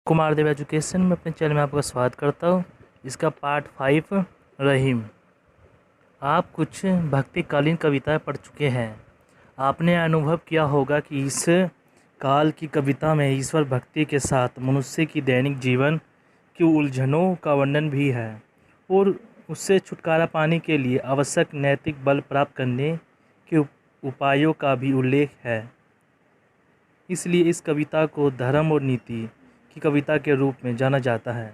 कुमार देव education में अपने channel में आपका स्वागत करता हूँ। इसका पार्ट 5 रहीम। आप कुछ भक्तिकालीन कविताएं पढ़ चुके हैं। आपने अनुभव किया होगा कि इस काल की कविता में ईश्वर भक्ति के साथ मनुष्य की दैनिक जीवन की उलझनों का वर्णन भी है और उससे छुटकारा पाने के लिए आवश्यक नैतिक बल प्राप्त करने के उपायों का भी उल्लेख है। इसलिए इस कविता को धर्म और नीति की कविता के रूप में जाना जाता है।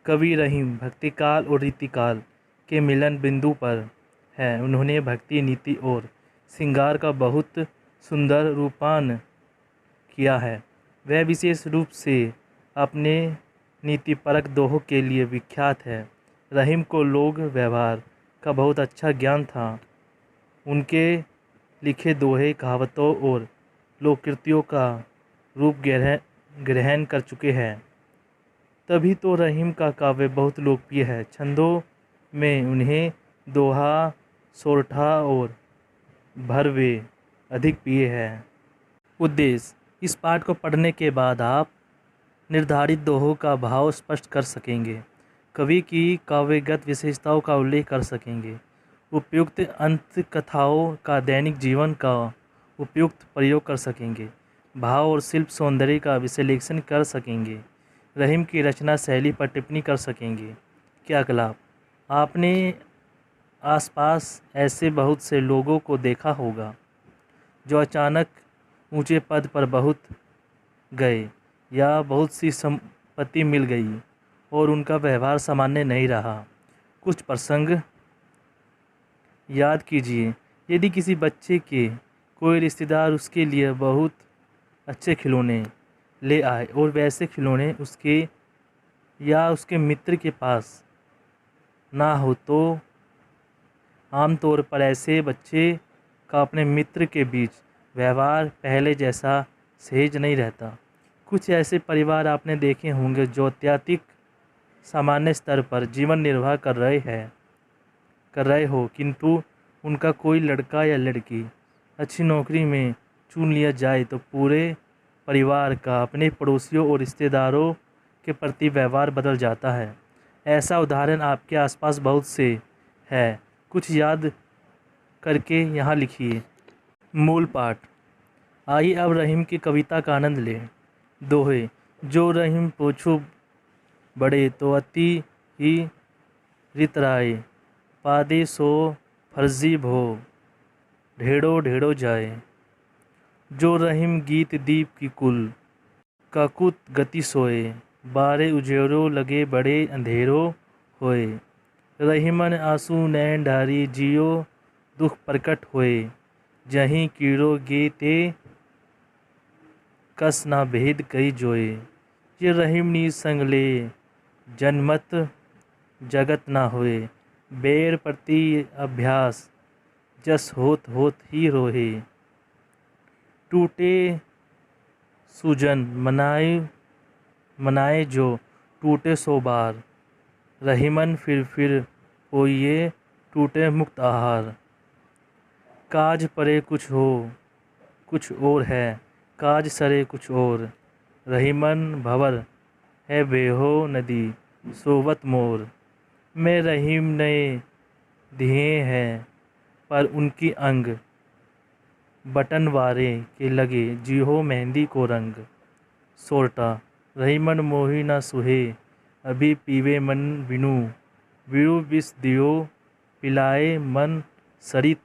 कवि रहीम भक्तिकाल और रीतिकाल के मिलन बिंदु पर है। उन्होंने भक्ति, नीति और श्रृंगार का बहुत सुंदर रूपान किया है। वह विशेष रूप से अपने नीतिपरक दोहों के लिए विख्यात है। रहीम को लोक व्यवहार का बहुत अच्छा ज्ञान था। उनके लिखे दोहे कहावतों और लोककृतियों का रूप ग्रहण कर चुके हैं। तभी तो रहीम का काव्य बहुत लोकप्रिय है। छंदों में उन्हें दोहा, सोरठा और भरवे अधिक प्रिय है। उद्देश्य: इस पाठ को पढ़ने के बाद आप निर्धारित दोहों का भाव स्पष्ट कर सकेंगे, कवि की काव्यगत विशेषताओं का उल्लेख कर सकेंगे, उपयुक्त अंत कथाओं का दैनिक जीवन का उपयुक्त प्रयोग कर सकेंगे, भाव और शिल्प सौंदर्य का विश्लेषण कर सकेंगे, रहीम की रचना शैली पर टिप्पणी कर सकेंगे। क्रियाकलाप: आपने आसपास ऐसे बहुत से लोगों को देखा होगा जो अचानक ऊंचे पद पर बहुत गए या बहुत सी संपत्ति मिल गई और उनका व्यवहार सामान्य नहीं रहा। कुछ प्रसंग याद कीजिए। यदि किसी बच्चे के कोई रिश्तेदार उसके लिए बहुत अच्छे खिलौने ले आए और वैसे खिलौने उसके या उसके मित्र के पास ना हो, तो आमतौर पर ऐसे बच्चे का अपने मित्र के बीच व्यवहार पहले जैसा सहज नहीं रहता। कुछ ऐसे परिवार आपने देखे होंगे जो अत्यधिक सामान्य स्तर पर जीवन निर्वाह कर रहे हो, किंतु उनका कोई लड़का या लड़की अच्छी नौकरी में चुन लिया जाए तो पूरे परिवार का अपने पड़ोसियों और रिश्तेदारों के प्रति व्यवहार बदल जाता है। ऐसा उदाहरण आपके आसपास बहुत से है। कुछ याद करके यहाँ लिखिए। मूल पाठ: आइए अब रहीम की कविता का आनंद लें। दोहे: जो रहीम पूछो बड़े तो अति ही रितराए, पादे सो फर्जी भो ढेड़ो ढेड़ो जाए। जो रहीम गीत दीप की कुल काकुत गति सोए, बारे उजेरो लगे बड़े अंधेरो होए। रहीमन आंसू नैन ढारी, जियो दुख प्रकट होए। जहीं कीड़ो गे ते कस ना भेद कई जोए। ये रहीम नी संग ले, जनमत जगत ना होए। बैर प्रति अभ्यास, जस होत ही रोहे। टूटे सुजन मनाए जो, टूटे सो बार। रहीमन फिर होइए, टूटे मुक्त आहार। काज परे कुछ और है, काज सरे कुछ और। रहीमन भंवर है बेहो नदी, सोवत मोर। मैं रहीम नए दिए हैं, पर उनकी अंग बटनवारे के लगे, जिहो मेहंदी को रंग। सोरठा: रहीमन मोही ना सुहे, अभी पीवे मन बिनु। बिरु बिस दियो, पिलाए मन सरित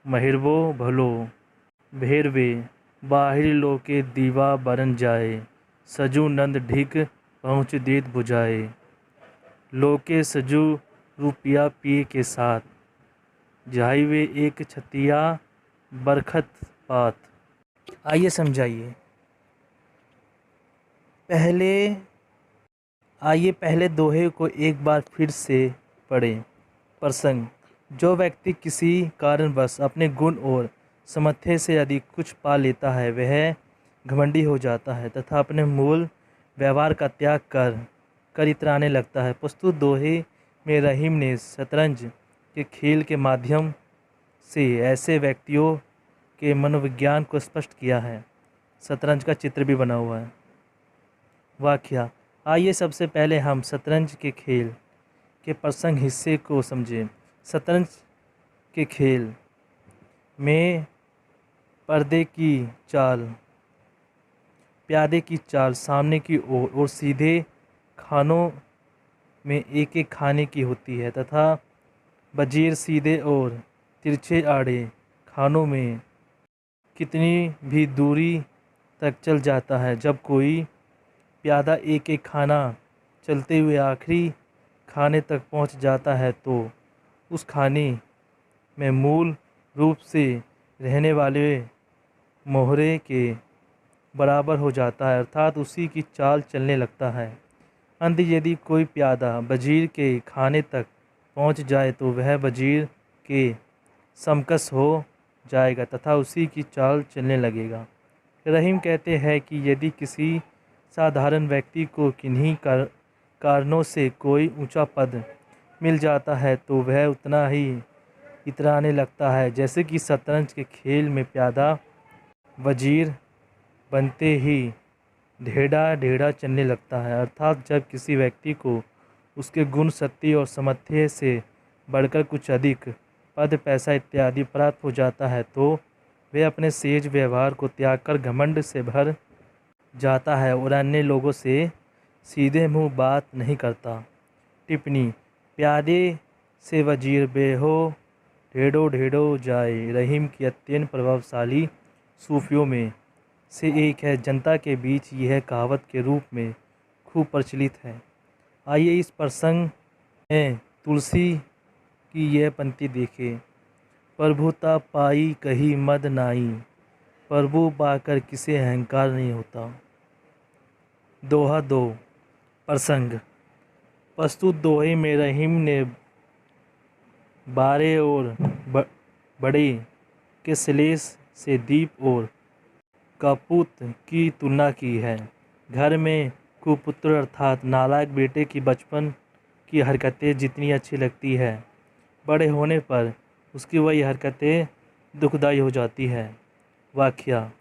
महिरवो भलो। भेरवे: बाहिर लोके दीवा बरन जाए, सजू नंद ढिग पहुँच देत बुझाए। लोके सजू रुपया पिए के साथ, जाहिवे एक छतिया बरखत पात। आइए समझाइए। पहले दोहे को एक बार फिर से पढ़ें। प्रसंग: जो व्यक्ति किसी कारणवश अपने गुण और सामर्थ्य से अधिक कुछ पा लेता है, वह घमंडी हो जाता है तथा अपने मूल व्यवहार का त्याग कर इतराने लगता है। प्रस्तुत दोहे में रहीम ने शतरंज के खेल के माध्यम से ऐसे व्यक्तियों के मनोविज्ञान को स्पष्ट किया है। शतरंज का चित्र भी बना हुआ है। वाकया। आइए सबसे पहले हम शतरंज के खेल के प्रसंग हिस्से को समझें। शतरंज के खेल में पर्दे की चाल, प्यादे की चाल सामने की ओर और सीधे खानों में एक एक खाने की होती है तथा वजीर सीधे और तिरछे आड़े खानों में कितनी भी दूरी तक चल जाता है। जब कोई प्यादा एक एक खाना चलते हुए आखिरी खाने तक पहुंच जाता है तो उस खाने में मूल रूप से रहने वाले मोहरे के बराबर हो जाता है, अर्थात उसी की चाल चलने लगता है। अंत यदि कोई प्यादा वजीर के खाने तक पहुंच जाए तो वह वजीर के समकक्ष हो जाएगा तथा उसी की चाल चलने लगेगा। रहीम कहते हैं कि यदि किसी साधारण व्यक्ति को किन्हीं कारणों से कोई ऊंचा पद मिल जाता है तो वह उतना ही इतराने लगता है जैसे कि शतरंज के खेल में प्यादा वजीर बनते ही ढेढ़ा ढेढ़ा चलने लगता है, अर्थात जब किसी व्यक्ति को उसके गुण, शक्ति और सामर्थ्य से बढ़कर कुछ अधिक पद, पैसा इत्यादि प्राप्त हो जाता है तो वह अपने सेज व्यवहार को त्याग कर घमंड से भर जाता है और अन्य लोगों से सीधे मुंह बात नहीं करता। टिप्पणी: प्यादे से वजीर बेहो ढेढ़ो ढेढ़ो जाए रहीम की अत्यंत प्रभावशाली सूफियों में से एक है। जनता के बीच यह कहावत के रूप में खूब प्रचलित है। आइए इस प्रसंग में तुलसी की यह पंक्ति देखें। प्रभुता पाई कही मद नाई, प्रभु पाकर किसे अहंकार नहीं होता। दोहा 2। प्रसंग। प्रस्तुत दोहे में रहीम ने बारे और बड़े के श्लेष से दीप और कपूत की तुलना की है। घर में कुपुत्र अर्थात नालायक बेटे की बचपन की हरकतें जितनी अच्छी लगती है, बड़े होने पर उसकी वही हरकतें दुखदाई हो जाती है। वाकया।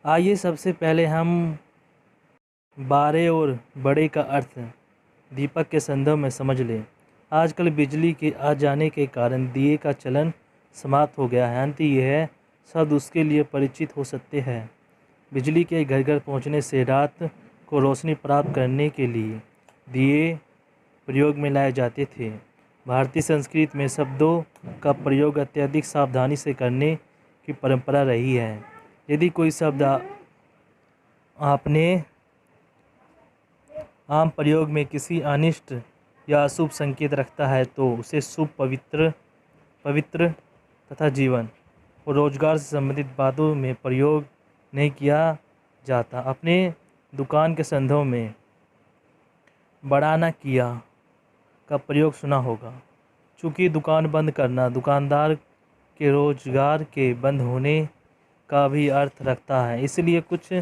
आइए सबसे पहले हम बारे और बड़े का अर्थ दीपक के संदर्भ में समझ लें। आजकल बिजली के आ जाने के कारण दिए का चलन समाप्त हो गया है, अंत यह शब्द उसके लिए परिचित हो सकते हैं। बिजली के घर घर पहुंचने से रात को रोशनी प्राप्त करने के लिए दिए प्रयोग में लाए जाते थे। भारतीय संस्कृति में शब्दों का प्रयोग अत्यधिक सावधानी से करने की परंपरा रही है। यदि कोई शब्द आपने आम प्रयोग में किसी अनिष्ट या अशुभ संकेत रखता है तो उसे शुभ, पवित्र तथा जीवन और रोजगार से संबंधित बातों में प्रयोग नहीं किया जाता। अपने दुकान के संदर्भ में बढ़ाना किया का प्रयोग सुना होगा। चूँकि दुकान बंद करना दुकानदार के रोजगार के बंद होने का भी अर्थ रखता है, इसलिए कुछ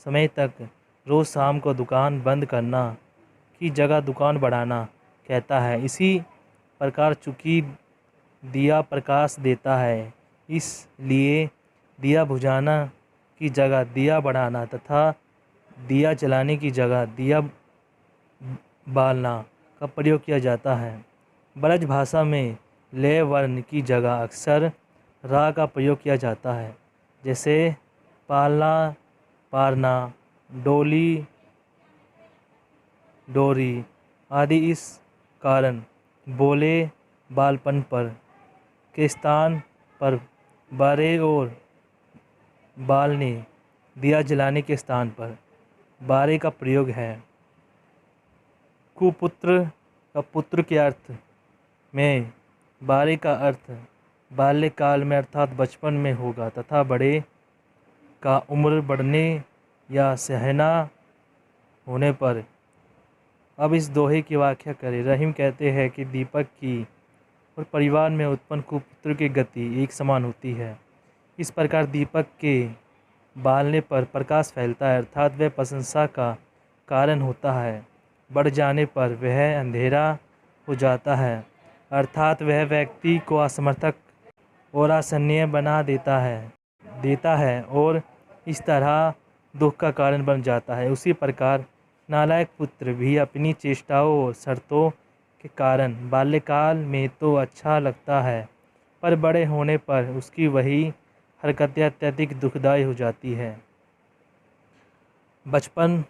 समय तक रोज़ शाम को दुकान बंद करना की जगह दुकान बढ़ाना कहता है। इसी प्रकार चूँकि दिया प्रकाश देता है, इसलिए दिया बुझाना की जगह दिया बढ़ाना तथा दिया जलाने की जगह दिया बालना का प्रयोग किया जाता है। ब्रज भाषा में लय वर्ण की जगह अक्सर रा का प्रयोग किया जाता है, जैसे पालना, पारना, डोली, डोरी आदि। इस कारण बोले बालपन पर के स्थान पर बारे और बालने, दिया जलाने के स्थान पर बारे का प्रयोग है। कुपुत्र का पुत्र के अर्थ में बारे का अर्थ बाल्यकाल में अर्थात बचपन में होगा तथा बड़े का उम्र बढ़ने या सहना होने पर। अब इस दोहे की व्याख्या करें। रहीम कहते हैं कि दीपक की और परिवार में उत्पन्न कुपुत्र की गति एक समान होती है। इस प्रकार दीपक के बालने पर प्रकाश फैलता है, अर्थात वह प्रशंसा का कारण होता है। बढ़ जाने पर वह अंधेरा हो जाता है, अर्थात वह व्यक्ति को असमर्थक और असहनीय बना देता है और इस तरह दुख का कारण बन जाता है। उसी प्रकार नालायक पुत्र भी अपनी चेष्टाओं और शर्तों के कारण बाल्यकाल में तो अच्छा लगता है, पर बड़े होने पर उसकी वही हरकतें अत्यधिक दुखदायी हो जाती है। बचपन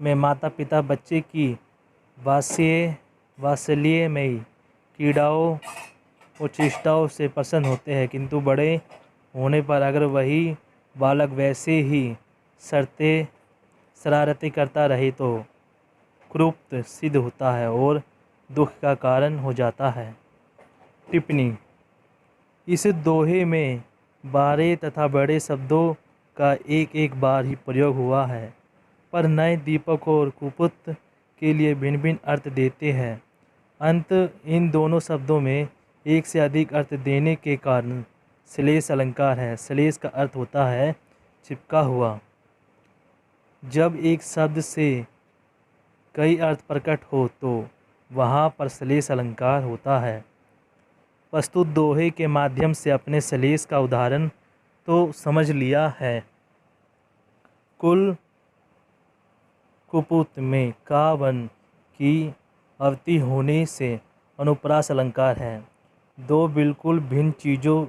में माता पिता बच्चे की वात्सल्यमयी क्रीड़ाओं और चेष्टाओं से प्रसन्न होते हैं, किंतु बड़े होने पर अगर वही बालक वैसे ही शरारतें करता रहे तो कुरूप सिद्ध होता है और दुख का कारण हो जाता है। टिप्पणी: इस दोहे में बारे तथा बड़े शब्दों का एक एक बार ही प्रयोग हुआ है, पर नए दीपक और कुपुत के लिए भिन्न भिन्न अर्थ देते हैं। अंत इन दोनों शब्दों में एक से अधिक अर्थ देने के कारण श्लेष अलंकार है। श्लेष का अर्थ होता है चिपका हुआ। जब एक शब्द से कई अर्थ प्रकट हो तो वहाँ पर श्लेष अलंकार होता है। प्रस्तुत दोहे के माध्यम से अपने श्लेष का उदाहरण तो समझ लिया है। कुल कुपुत में का वन की अवधि होने से अनुप्रास अलंकार है। दो बिल्कुल भिन्न चीज़ों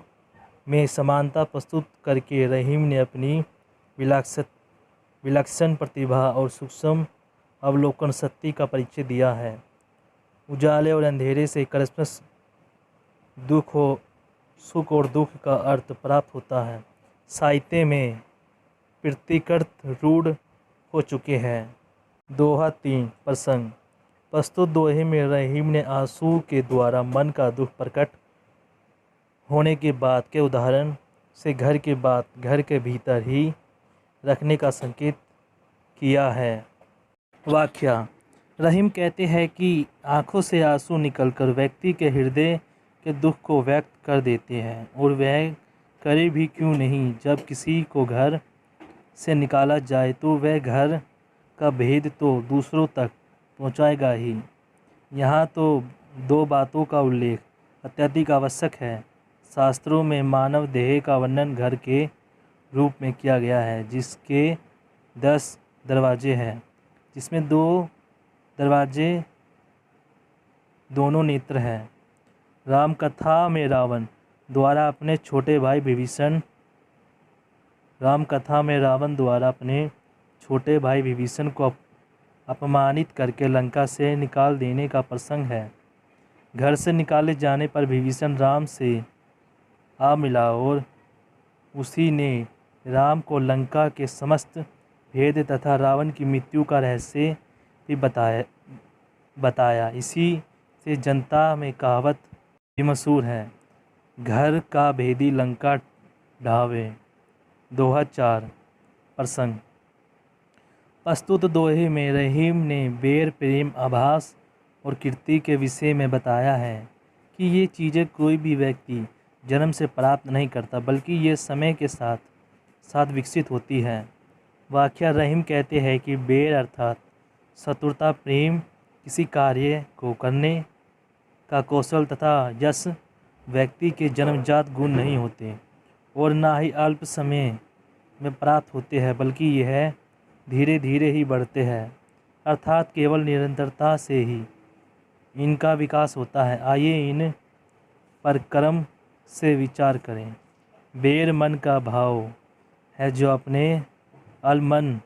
में समानता प्रस्तुत करके रहीम ने अपनी विलक्षण प्रतिभा और सूक्ष्म अवलोकन शक्ति का परिचय दिया है। उजाले और अंधेरे से क्रमशः सुख और दुख का अर्थ प्राप्त होता है। साहित्य में प्रतीकार्थ रूढ़ हो चुके हैं। दोहा 3 प्रसंग। प्रस्तुत दोहे में रहीम ने आंसू के द्वारा मन का दुख प्रकट होने के बाद के उदाहरण से घर के बात घर के भीतर ही रखने का संकेत किया है। व्याख्या: रहीम कहते हैं कि आँखों से आंसू निकलकर व्यक्ति के हृदय के दुख को व्यक्त कर देते हैं, और वह करे भी क्यों नहीं। जब किसी को घर से निकाला जाए तो वह घर का भेद तो दूसरों तक पहुंचाएगा ही। यहाँ तो दो बातों का उल्लेख अत्यधिक आवश्यक है। शास्त्रों में मानव देह का वर्णन घर के रूप में किया गया है, जिसके 10 दरवाजे हैं, जिसमें 2 दरवाजे दोनों नेत्र हैं। राम कथा में रावण द्वारा अपने छोटे भाई विभीषण को अपमानित करके लंका से निकाल देने का प्रसंग है। घर से निकाले जाने पर विभीषण राम से आ मिला और उसी ने राम को लंका के समस्त भेद तथा रावण की मृत्यु का रहस्य भी बताया। इसी से जनता में कहावत भी मशहूर है, घर का भेदी लंका ढावे। दोहा 4 प्रसंग। प्रस्तुत दोहे में रहीम ने बैर, प्रेम, आभास और कीर्ति के विषय में बताया है कि ये चीज़ें कोई भी व्यक्ति जन्म से प्राप्त नहीं करता, बल्कि ये समय के साथ साथ विकसित होती है। व्याख्या: रहीम कहते हैं कि बैर अर्थात शत्रुता, प्रेम किसी कार्य को करने का कौशल तथा यश व्यक्ति के जन्मजात गुण नहीं होते और ना ही अल्प समय में प्राप्त होते हैं, बल्कि यह धीरे धीरे ही बढ़ते हैं, अर्थात केवल निरंतरता से ही इनका विकास होता है। आइए इन पर क्रम से विचार करें। बैर मन का भाव है जो अपने अलमन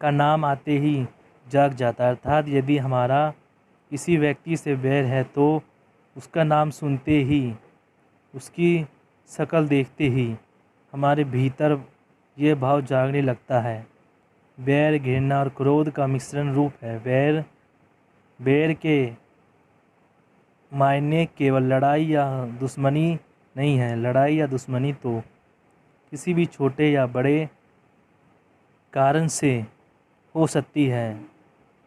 का नाम आते ही जाग जाता है, अर्थात यदि हमारा किसी व्यक्ति से बैर है तो उसका नाम सुनते ही, उसकी शक्ल देखते ही हमारे भीतर ये भाव जागने लगता है। बैर घृणा और क्रोध का मिश्रण रूप है। बैर के मायने केवल लड़ाई या दुश्मनी नहीं है। लड़ाई या दुश्मनी तो किसी भी छोटे या बड़े कारण से हो सकती है,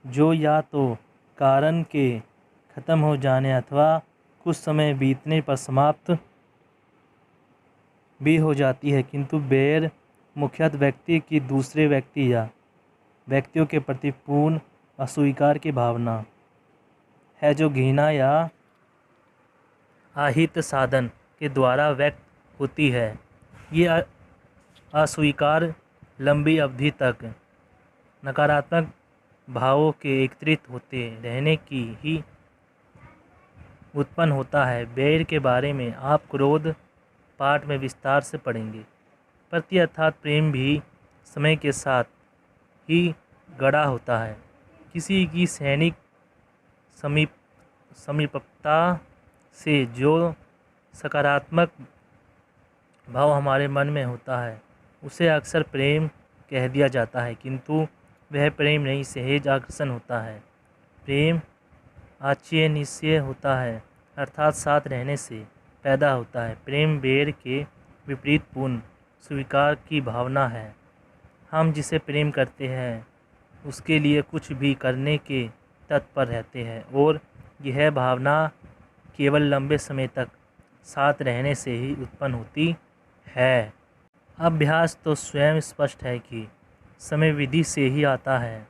जो या तो कारण के ख़त्म हो जाने अथवा कुछ समय बीतने पर समाप्त भी हो जाती है, किंतु बैर मुख्यतः व्यक्ति की दूसरे व्यक्ति या व्यक्तियों के प्रति पूर्ण अस्वीकार की भावना है, जो घृणा या अहित साधन के द्वारा व्यक्त होती है। ये अस्वीकार लंबी अवधि तक नकारात्मक भावों के एकत्रित होते रहने की ही उत्पन्न होता है। बैर के बारे में आप क्रोध पाठ में विस्तार से पढ़ेंगे। प्रति अर्थात प्रेम भी समय के साथ ही गढ़ा होता है। किसी की सैनिक समीपता से जो सकारात्मक भाव हमारे मन में होता है उसे अक्सर प्रेम कह दिया जाता है, किंतु वह प्रेम नहीं, सहज आकर्षण होता है। प्रेम आच्छय निश्चय होता है, अर्थात साथ रहने से पैदा होता है। प्रेम बैर के विपरीत पूर्ण स्वीकार की भावना है। हम जिसे प्रेम करते हैं उसके लिए कुछ भी करने के तत्पर रहते हैं और यह भावना केवल लंबे समय तक साथ रहने से ही उत्पन्न होती है। अभ्यास तो स्वयं स्पष्ट है कि समय विधि से ही आता है।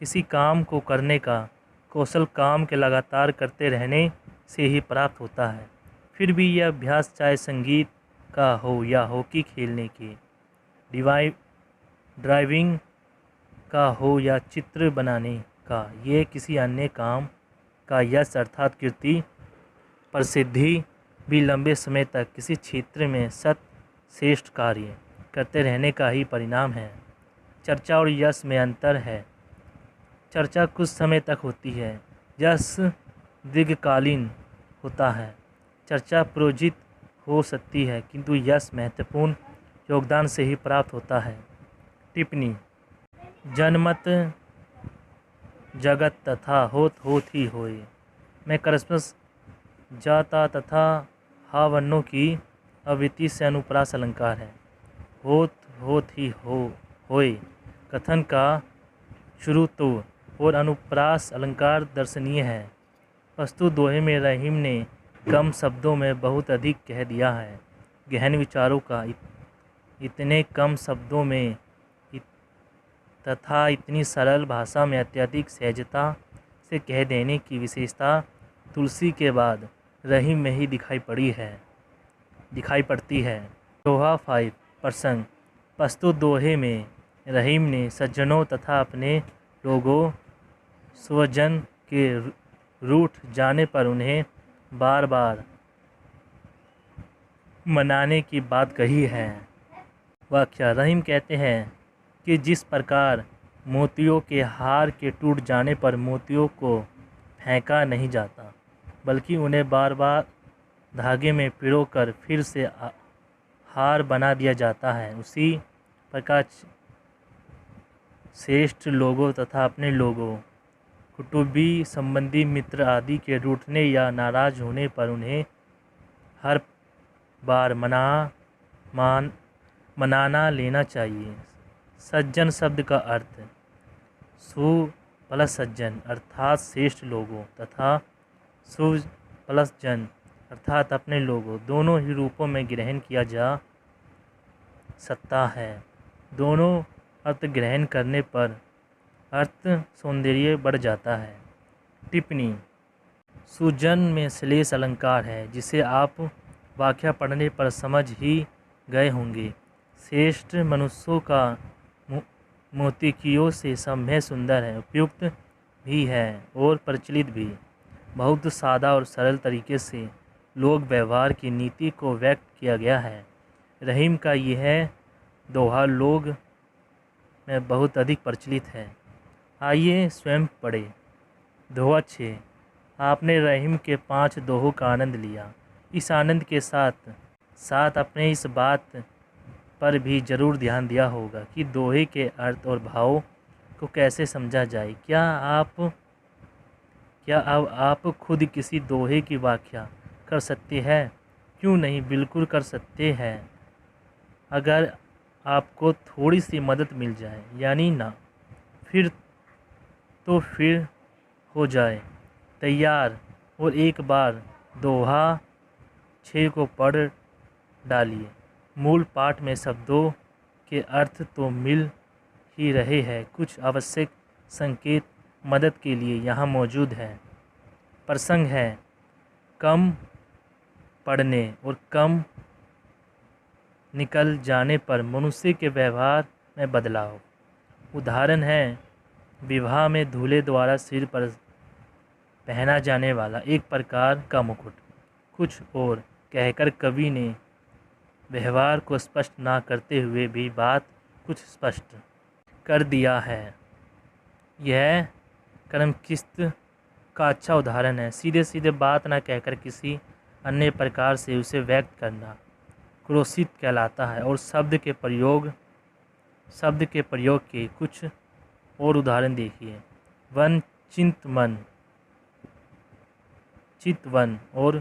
किसी काम को करने का कौशल काम के लगातार करते रहने से ही प्राप्त होता है। फिर भी यह अभ्यास चाहे संगीत का हो या हॉकी खेलने के, ड्राइविंग का हो या चित्र बनाने का, ये किसी अन्य काम का यश अर्थात कीर्ति प्रसिद्धि भी लंबे समय तक किसी क्षेत्र में श्रेष्ठ कार्य करते रहने का ही परिणाम है। चर्चा और यश में अंतर है। चर्चा कुछ समय तक होती है, यश दीर्घकालीन होता है। चर्चा प्रोजित हो सकती है किंतु यश महत्वपूर्ण योगदान से ही प्राप्त होता है। टिप्पणी: जनमत जगत तथा होत ही होए में करस्मस जाता तथा हा वर्णों की आवृत्ति से अनुप्रास अलंकार है। होत ही होए कथन का शुरू तो और अनुप्रास अलंकार दर्शनीय है। वस्तु दोहे में रहीम ने कम शब्दों में बहुत अधिक कह दिया है। गहन विचारों का इतने कम शब्दों में तथा इतनी सरल भाषा में अत्यधिक सहजता से कह देने की विशेषता तुलसी के बाद रहीम में ही दिखाई पड़ती है। दोहा 5 प्रसंग: प्रस्तुत दोहे में रहीम ने सज्जनों तथा अपने लोगों स्वजन के रूठ जाने पर उन्हें बार बार मनाने की बात कही है। व्याख्या: रहीम कहते हैं कि जिस प्रकार मोतियों के हार के टूट जाने पर मोतियों को फेंका नहीं जाता बल्कि उन्हें बार बार धागे में पिरोकर फिर से हार बना दिया जाता है, उसी प्रकार श्रेष्ठ लोगों तथा अपने लोगों, कुटुंबी, संबंधी, मित्र आदि के रूठने या नाराज होने पर उन्हें हर बार मनाना लेना चाहिए। सज्जन शब्द का अर्थ सु प्लस सज्जन अर्थात श्रेष्ठ लोगों तथा सु प्लस जन अर्थात अपने लोगों, दोनों ही रूपों में ग्रहण किया जा सकता है। दोनों अर्थ ग्रहण करने पर अर्थ सौंदर्य बढ़ जाता है। टिप्पणी: सुजन में श्लेष अलंकार है जिसे आप व्याख्या पढ़ने पर समझ ही गए होंगे। श्रेष्ठ मनुष्यों का मोतिकियों से सभ्य सुंदर है, उपयुक्त भी है और प्रचलित भी। बहुत सादा और सरल तरीके से लोक व्यवहार की नीति को व्यक्त किया गया है। रहीम का यह दोहा लोक में बहुत अधिक प्रचलित है। आइए स्वयं पढ़े। दोहा 6: आपने रहीम के 5 दोहों का आनंद लिया। इस आनंद के साथ साथ अपने इस बात पर भी जरूर ध्यान दिया होगा कि दोहे के अर्थ और भाव को कैसे समझा जाए। क्या अब आप खुद किसी दोहे की व्याख्या कर सकते हैं? क्यों नहीं, बिल्कुल कर सकते हैं, अगर आपको थोड़ी सी मदद मिल जाए, यानी ना। फिर हो जाए तैयार और एक बार दोहा 6 को पढ़ डालिए। मूल पाठ में शब्दों के अर्थ तो मिल ही रहे हैं, कुछ आवश्यक संकेत मदद के लिए यहाँ मौजूद है। प्रसंग है: कम पढ़ने और कम निकल जाने पर मनुष्य के व्यवहार में बदलाव। उदाहरण है विवाह में दूल्हे द्वारा सिर पर पहना जाने वाला एक प्रकार का मुकुट। कुछ और कहकर कवि ने व्यवहार को स्पष्ट ना करते हुए भी बात कुछ स्पष्ट कर दिया है। यह कर्मकिस्त का अच्छा उदाहरण है। सीधे सीधे बात ना कहकर किसी अन्य प्रकार से उसे व्यक्त करना क्रोशित कहलाता है। और शब्द के प्रयोग के कुछ और उदाहरण देखिए। वन चिंतवन, चितवन और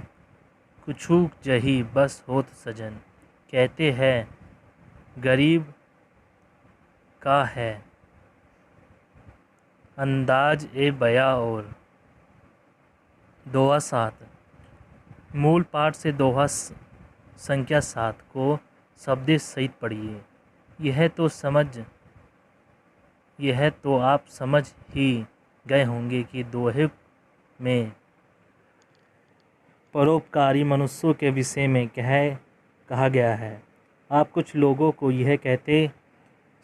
कुछू जही बस होत सजन। कहते हैं गरीब का है अंदाज ए बया और दोहा 7। मूल पाठ से दोहा संख्या 7 को शब्द सहित पढ़िए। यह तो आप समझ ही गए होंगे कि दोहे में परोपकारी मनुष्यों के विषय में कहा गया है। आप कुछ लोगों को यह कहते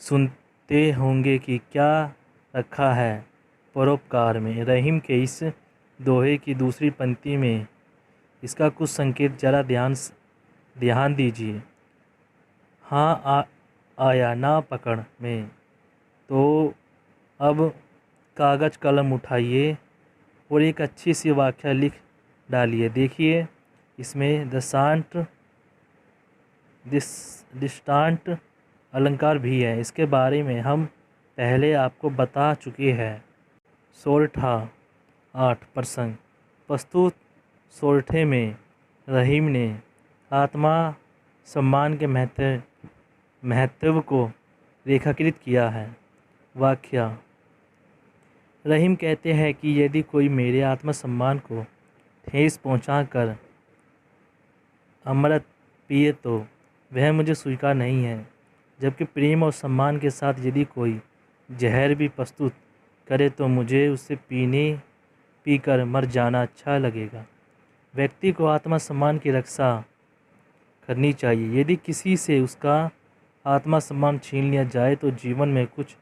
सुनते होंगे कि क्या रखा है परोपकार में। रहीम के इस दोहे की दूसरी पंक्ति में इसका कुछ संकेत जरा ध्यान दीजिए। हाँ आया ना पकड़ में। तो अब कागज़ कलम उठाइए और एक अच्छी सी व्याख्या लिख डालिए। देखिए इसमें दृष्टांत अलंकार भी है। इसके बारे में हम पहले आपको बता चुके हैं। सोरठा 8 प्रसंग प्रस्तुत। सोरठे में रहीम ने आत्मा सम्मान के महत्व को रेखाकृत किया है। व्याख्या। रहीम कहते हैं कि यदि कोई मेरे आत्मसम्मान को ठेस पहुंचाकर अमृत पिए तो वह मुझे स्वीकार नहीं है, जबकि प्रेम और सम्मान के साथ यदि कोई जहर भी प्रस्तुत करे तो मुझे उसे पीकर मर जाना अच्छा लगेगा। व्यक्ति को आत्मसम्मान की रक्षा करनी चाहिए। यदि किसी से उसका आत्मसम्मान छीन लिया जाए तो जीवन में कुछ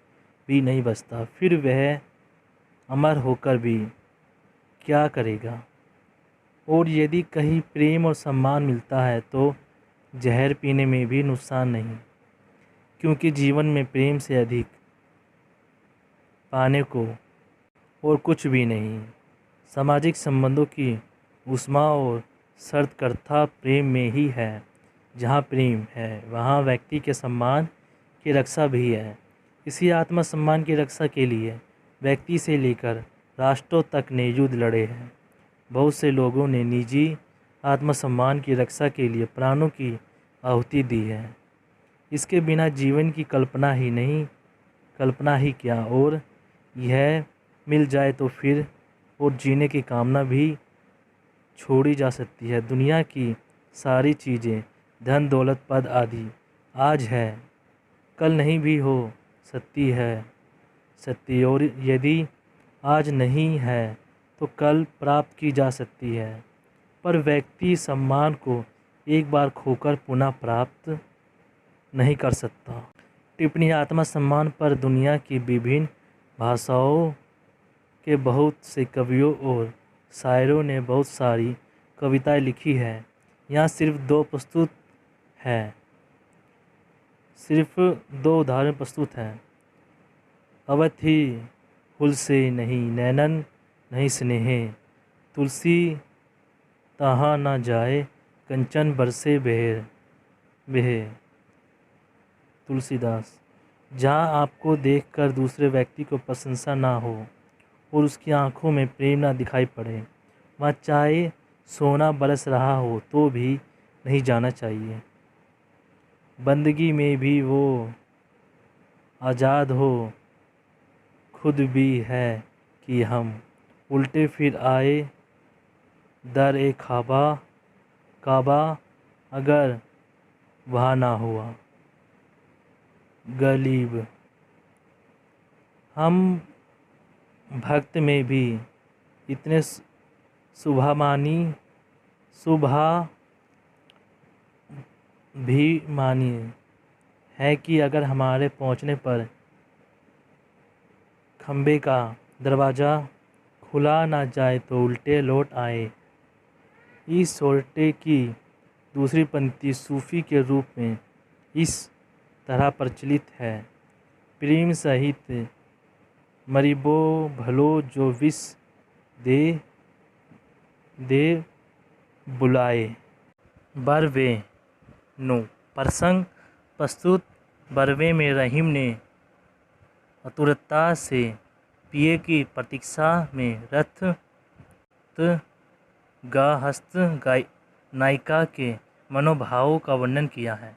भी नहीं बचता। फिर वह अमर होकर भी क्या करेगा। और यदि कहीं प्रेम और सम्मान मिलता है तो जहर पीने में भी नुकसान नहीं, क्योंकि जीवन में प्रेम से अधिक पाने को और कुछ भी नहीं। सामाजिक संबंधों की उष्मा और सर्तकर्ता प्रेम में ही है। जहाँ प्रेम है वहाँ व्यक्ति के सम्मान की रक्षा भी है। इसी आत्मसम्मान की रक्षा के लिए व्यक्ति से लेकर राष्ट्रों तक ने युद्ध लड़े हैं। बहुत से लोगों ने निजी आत्मसम्मान की रक्षा के लिए प्राणों की आहुति दी है। इसके बिना जीवन की कल्पना ही क्या, और यह मिल जाए तो फिर और जीने की कामना भी छोड़ी जा सकती है। दुनिया की सारी चीज़ें, धन दौलत पद आदि आज है, कल नहीं भी हो सकती है और यदि आज नहीं है तो कल प्राप्त की जा सकती है। पर व्यक्ति सम्मान को एक बार खोकर पुनः प्राप्त नहीं कर सकता। टिप्पणी। आत्मसम्मान पर दुनिया की विभिन्न भाषाओं के बहुत से कवियों और शायरों ने बहुत सारी कविताएं लिखी है। यहाँ सिर्फ दो उदाहरण प्रस्तुत हैं। अवधि हुल से नहीं नैनन नहीं स्नेहे, तुलसी तहाँ न जाए कंचन बरसे बेहे। तुलसीदास। जहाँ आपको देखकर दूसरे व्यक्ति को प्रशंसा ना हो और उसकी आंखों में प्रेम ना दिखाई पड़े, वहाँ चाहे सोना बरस रहा हो तो भी नहीं जाना चाहिए। बंदगी में भी वो आज़ाद हो, खुद भी है कि हम उल्टे फिर आए दर ए काबा अगर वहाँ ना हुआ। गलीब। हम भक्त में भी इतने शुभाभिमानी है कि अगर हमारे पहुंचने पर खंबे का दरवाज़ा खुला ना जाए तो उल्टे लौट आए। इस सोरठे की दूसरी पंक्ति सूफी के रूप में इस तरह प्रचलित है। प्रेम सहित मरिबो भलो जो विष दे दे बुलाए। बरवे नो प्रसंग प्रस्तुत। बरवे में रहीम ने आतुरता से पिए की प्रतीक्षा में रथ गाहस्त नायिका के मनोभावों का वर्णन किया है।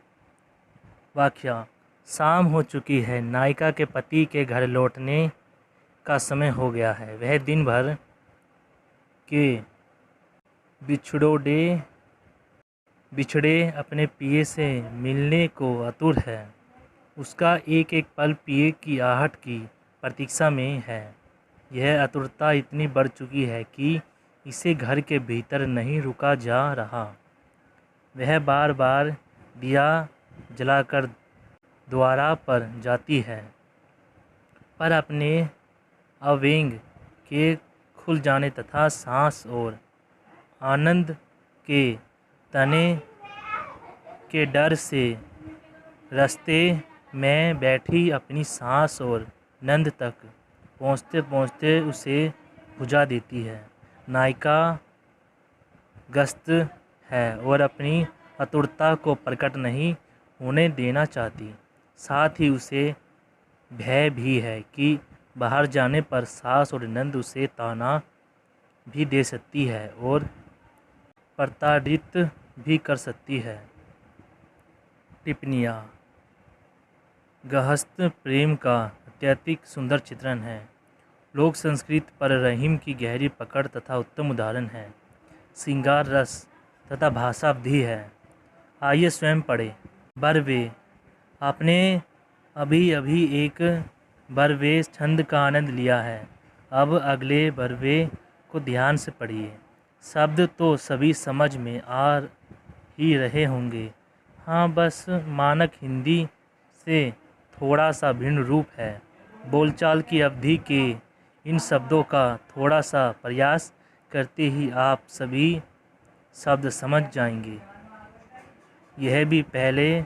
वाक्या: शाम हो चुकी है। नायिका के पति के घर लौटने का समय हो गया है। वह दिन भर के बिछड़े अपने पिए से मिलने को आतुर है। उसका एक एक पल पिए की आहट की प्रतीक्षा में है। यह आतुरता इतनी बढ़ चुकी है कि इसे घर के भीतर नहीं रुका जा रहा। वह बार बार दिया जलाकर द्वारा पर जाती है, पर अपने अवेंग के खुल जाने तथा सांस और आनंद के तने के डर से रास्ते में बैठी अपनी सांस और नंद तक पहुँचते पहुँचते उसे बुझा देती है। नायिका गस्त है और अपनी आतुरता को प्रकट नहीं होने देना चाहती। साथ ही उसे भय भी है कि बाहर जाने पर सास और नंद उसे ताना भी दे सकती है और प्रताड़ित भी कर सकती है। टिप्पणियाँ: गहस्त प्रेम का अत्यधिक सुंदर चित्रण है। लोक संस्कृति पर रहीम की गहरी पकड़ तथा उत्तम उदाहरण है। श्रृंगार रस तथा भाषा अवधि है। आइए स्वयं पढ़ें। बरवे: आपने अभी अभी एक बरवे छंद का आनंद लिया है। अब अगले बरवे को ध्यान से पढ़िए। शब्द तो सभी समझ में आ ही रहे होंगे। हाँ, बस मानक हिंदी से थोड़ा सा भिन्न रूप है। बोलचाल की अवधि के इन शब्दों का थोड़ा सा प्रयास करते ही आप सभी शब्द समझ जाएंगे। यह भी पहले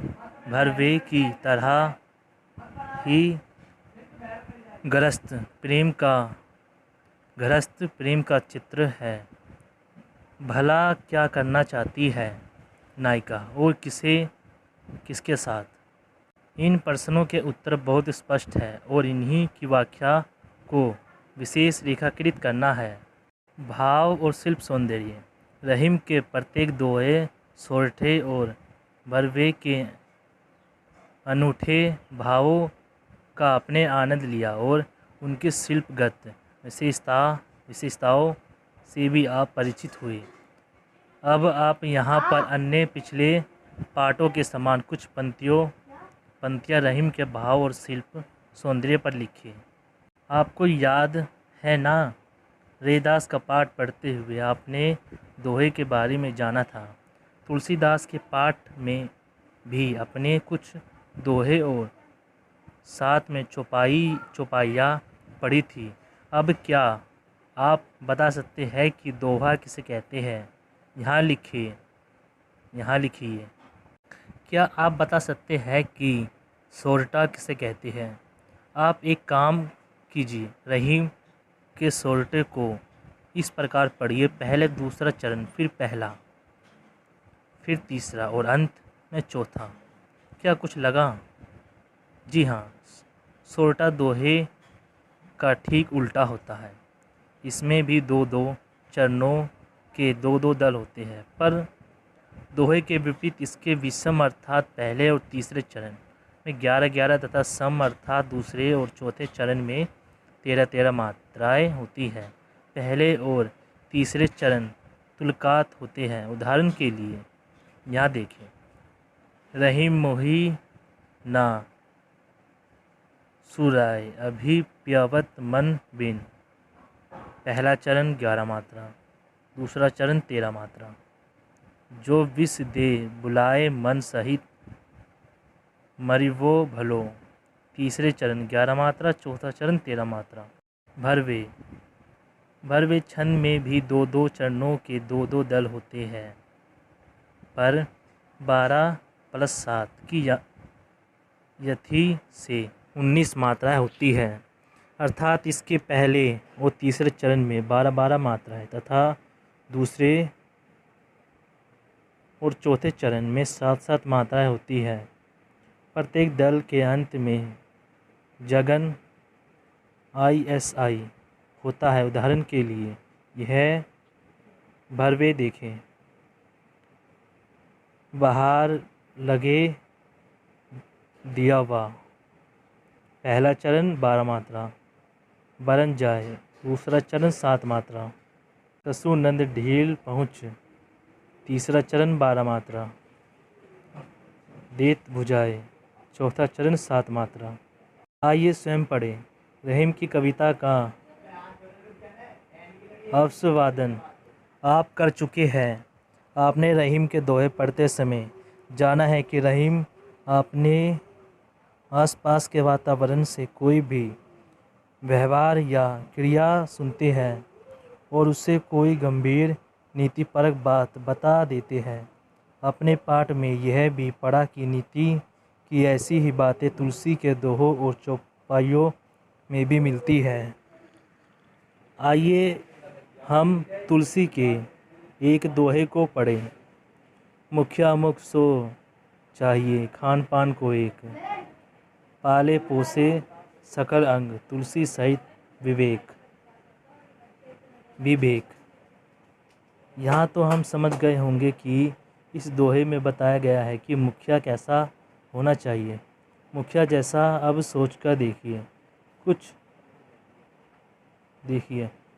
भरवे की तरह ही गृहस्थ प्रेम का चित्र है। भला क्या करना चाहती है नायिका और किसके साथ? इन प्रश्नों के उत्तर बहुत स्पष्ट है और इन्हीं की व्याख्या को विशेष रेखाकृत करना है। भाव और शिल्प सौंदर्य: रहीम के प्रत्येक दोहे सोरठे और बरवे के अनूठे भावों का अपने आनंद लिया और उनकी शिल्पगत विशेषताओं से भी आप परिचित हुए। अब आप यहाँ पर अन्य पिछले पाठों के समान कुछ पंक्तियाँ रहीम के भाव और शिल्प सौंदर्य पर लिखिए। आपको याद है ना, रैदास का पाठ पढ़ते हुए आपने दोहे के बारे में जाना था। तुलसीदास के पाठ में भी अपने कुछ दोहे और साथ में चौपाइयाँ पढ़ी थी। अब क्या आप बता सकते हैं कि दोहा किसे कहते हैं? यहाँ लिखिए। क्या आप बता सकते हैं कि सोरठा किसे कहते हैं? आप एक काम कीजिए, रहीम के सोरठे को इस प्रकार पढ़िए। पहले दूसरा चरण, फिर पहला, फिर तीसरा और अंत में चौथा। क्या कुछ लगा? जी हाँ, सोरठा दोहे का ठीक उल्टा होता है। इसमें भी दो चरणों के दो दल होते हैं, पर दोहे के विपरीत इसके विषम अर्थात पहले और तीसरे चरण में 11 तथा सम अर्थात दूसरे और चौथे चरण में 13 मात्राएं होती हैं। पहले और तीसरे चरण तुलकात होते हैं। उदाहरण के लिए यहाँ देखें। रहीम मोही ना सुराय अभी प्यावत मन बिन। पहला चरण 11 मात्रा, दूसरा चरण 13 मात्रा। जो विष दे बुलाए मन सहित मरिवो भलो। तीसरे चरण 11 मात्रा, चौथा चरण 13 मात्रा। भरवे। भरवे छंद में भी 2-2 चरणों के 2-2 दल होते हैं, पर 12 + 7 की यथी से 19 मात्राएं होती हैं, अर्थात इसके पहले और तीसरे चरण में 12-12 मात्राएं तथा दूसरे और चौथे चरण में 7-7 मात्राएं होती हैं। प्रत्येक दल के अंत में जगन ISI होता है। उदाहरण के लिए यह भरवे देखें। बाहर लगे दिया हुआ। पहला चरण 12 मात्रा। बरन जाए। दूसरा चरण 7 मात्रा। कसु नंद ढील पहुँच। तीसरा चरण 12 मात्रा। देत बुझाए। चौथा चरण 7 मात्रा। आइए स्वयं पढ़ें। रहीम की कविता का अवस्वादन आप कर चुके हैं। आपने रहीम के दोहे पढ़ते समय जाना है कि रहीम अपने आसपास के वातावरण से कोई भी व्यवहार या क्रिया सुनते हैं और उससे कोई गंभीर नीतिपरक बात बता देते हैं। अपने पाठ में यह भी पढ़ा कि नीति की ऐसी ही बातें तुलसी के दोहों और चौपाइयों में भी मिलती है। आइए हम तुलसी के एक दोहे को पढ़ें। मुखिया मुख सो चाहिए खान पान को एक, पाले पोसे सकल अंग तुलसी सहित विवेक। यहाँ तो हम समझ गए होंगे कि इस दोहे में बताया गया है कि मुखिया कैसा होना चाहिए। मुखिया जैसा अब सोचकर देखिए।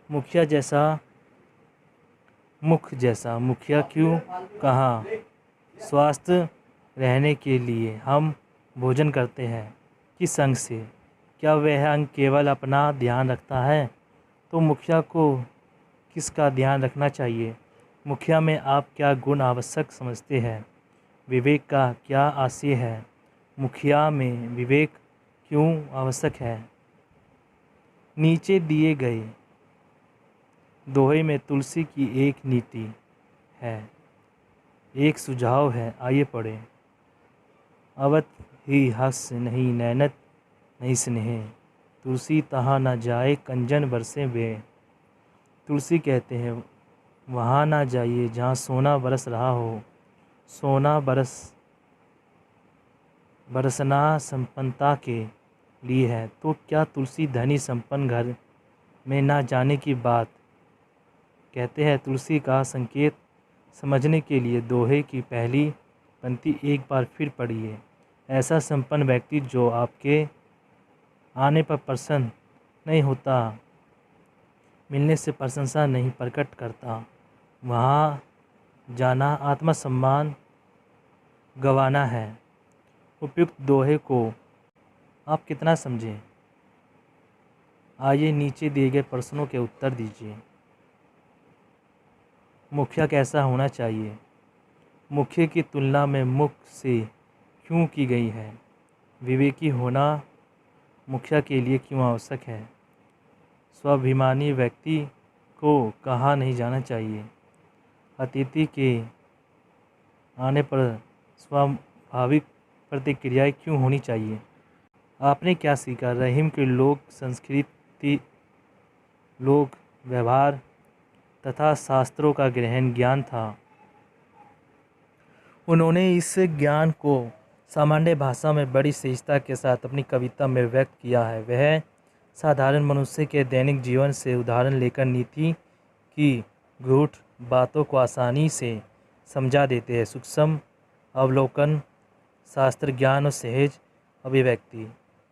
मुखिया जैसा, मुख जैसा। मुखिया क्यों कहा? स्वस्थ रहने के लिए हम भोजन करते हैं किस अंग से? क्या वह अंग केवल अपना ध्यान रखता है? तो मुखिया को किसका ध्यान रखना चाहिए? मुखिया में आप क्या गुण आवश्यक समझते हैं? विवेक का क्या आशय है? मुखिया में विवेक क्यों आवश्यक है? नीचे दिए गए दोहे में तुलसी की एक नीति है, एक सुझाव है। आइए पढ़ें। अवत ही हस नहीं नैनत नहीं स्नेह, तुलसी तहाँ न जाए कंजन बरसे वे। तुलसी कहते हैं वहाँ ना जाइए जहाँ सोना बरस रहा हो। सोना बरसना संपन्नता के लिए है, तो क्या तुलसी धनी संपन्न घर में ना जाने की बात कहते हैं? तुलसी का संकेत समझने के लिए दोहे की पहली पंक्ति एक बार फिर पढ़िए। ऐसा संपन्न व्यक्ति जो आपके आने पर प्रसन्न नहीं होता, मिलने से प्रशंसा नहीं प्रकट करता, वहाँ जाना आत्मसम्मान गंवाना है। उपयुक्त दोहे को आप कितना समझें? आइए नीचे दिए गए प्रश्नों के उत्तर दीजिए। मुखिया कैसा होना चाहिए? मुखिया की तुलना में मुख से क्यों की गई है? विवेकी होना मुखिया के लिए क्यों आवश्यक है? स्वाभिमानी व्यक्ति को कहाँ नहीं जाना चाहिए? अतिथि के आने पर स्वाभाविक प्रतिक्रियाएं क्यों होनी चाहिए? आपने क्या सीखा? रहीम के लोक संस्कृति, लोक व्यवहार तथा शास्त्रों का गहन ज्ञान था। उन्होंने इस ज्ञान को सामान्य भाषा में बड़ी सहजता के साथ अपनी कविता में व्यक्त किया है। वह साधारण मनुष्य के दैनिक जीवन से उदाहरण लेकर नीति की गूढ़ बातों को आसानी से समझा देते हैं। सूक्ष्म अवलोकन, शास्त्र ज्ञान और सहज अभिव्यक्ति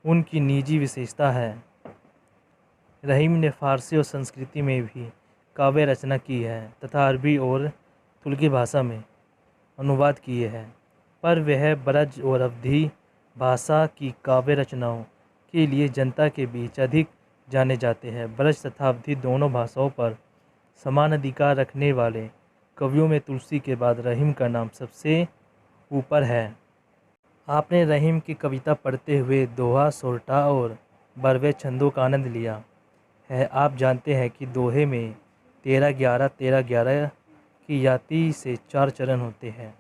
उनकी निजी विशेषता है। रहीम ने फारसी और संस्कृति में भी काव्य रचना की है तथा अरबी और तुर्की भाषा में अनुवाद किए हैं, पर वह ब्रज और अवधी भाषा की काव्य रचनाओं के लिए जनता के बीच अधिक जाने जाते हैं। ब्रज तथा अवधी दोनों भाषाओं पर समान अधिकार रखने वाले कवियों में तुलसी के बाद रहीम का नाम सबसे ऊपर है। आपने रहीम की कविता पढ़ते हुए दोहा, सोरठा और बरवे छंदों का आनंद लिया है। आप जानते हैं कि दोहे में 13-11 की याति से 4 चरण होते हैं,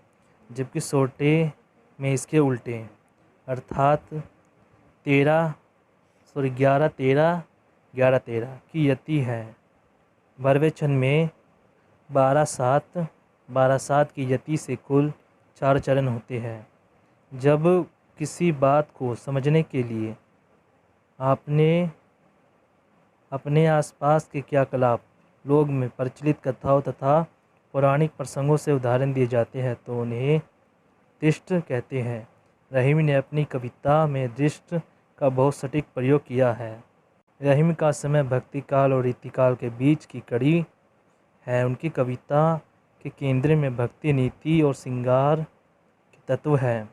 जबकि सोरठे में इसके उल्टे अर्थात 11-13 की यति है। बरवे छंद में 12-7 की यति से कुल 4 चरण होते हैं। जब किसी बात को समझने के लिए अपने आसपास के क्रियाकलाप, लोग में प्रचलित कथाओं तथा पौराणिक प्रसंगों से उदाहरण दिए जाते हैं तो उन्हें दृष्ट कहते हैं। रहीम ने अपनी कविता में दृष्ट का बहुत सटीक प्रयोग किया है। रहीम का समय भक्ति काल और रीतिकाल के बीच की कड़ी है। उनकी कविता के केंद्र में भक्ति, नीति और श्रृंगार के तत्व है।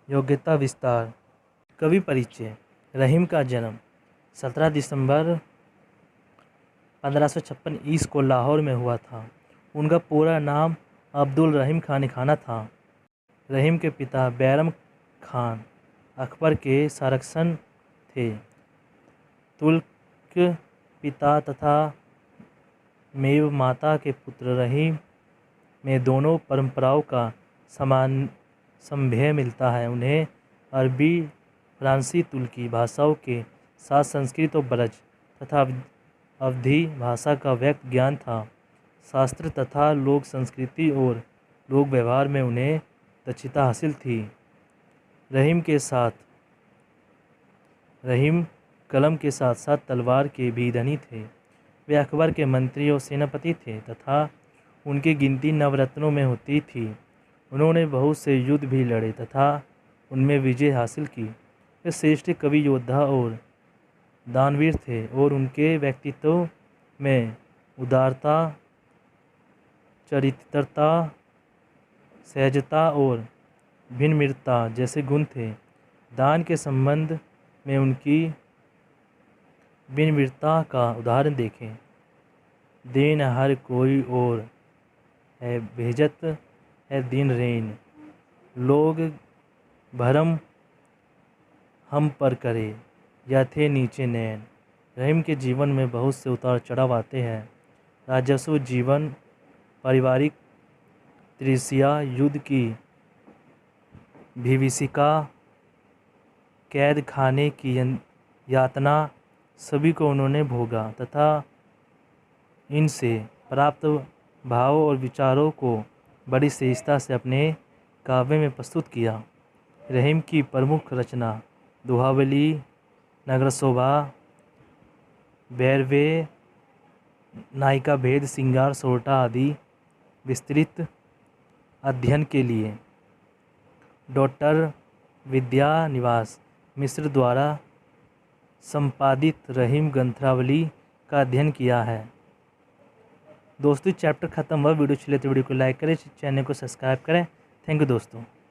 योग्यता विस्तार। कवि परिचय। रहीम का जन्म 17 दिसंबर 1556 ईस्वी को लाहौर में हुआ था। उनका पूरा नाम अब्दुल रहीम खानिखाना था। रहीम के पिता बैरम खान अकबर के संरक्षक थे। तुर्क पिता तथा मेव माता के पुत्र रहीम में दोनों परंपराओं का समान संभय मिलता है। उन्हें अरबी, फ्रांसी, तुर्की भाषाओं के साथ संस्कृत और ब्रज तथा अवधी भाषा का व्यक्त ज्ञान था। शास्त्र तथा लोक संस्कृति और लोक व्यवहार में उन्हें दक्षता हासिल थी। रहीम कलम के साथ साथ तलवार के भी धनी थे। वे अकबर के मंत्री और सेनापति थे तथा उनकी गिनती नवरत्नों में होती थी। उन्होंने बहुत से युद्ध भी लड़े तथा उनमें विजय हासिल की। वे श्रेष्ठ कवि, योद्धा और दानवीर थे और उनके व्यक्तित्व में उदारता, चरित्रता, सहजता और विनम्रता जैसे गुण थे। दान के संबंध में उनकी विनम्रता का उदाहरण देखें। देन हर कोई और है भेजत है दिन रेन, लोग भरम हम पर करे या थे नीचे नैन। रहीम के जीवन में बहुत से उतार चढ़ाव आते हैं। राजस्व जीवन, पारिवारिक तृष्णा, युद्ध की विभीषिका, कैद खाने की यातना, सभी को उन्होंने भोगा तथा इनसे प्राप्त भाव और विचारों को बड़ी सहजता से अपने काव्य में प्रस्तुत किया। रहीम की प्रमुख रचना दोहावली, नगरशोभा, बैरवे, नायिका भेद, श्रृंगार, सोरठा आदि विस्तृत अध्ययन के लिए डॉक्टर विद्यानिवास मिश्र द्वारा संपादित रहीम ग्रंथावली का अध्ययन किया है। दोस्तों, चैप्टर खत्म हुआ। वीडियो अच्छी लगे तो वीडियो को लाइक करें, चैनल को सब्सक्राइब करें। थैंक यू दोस्तों।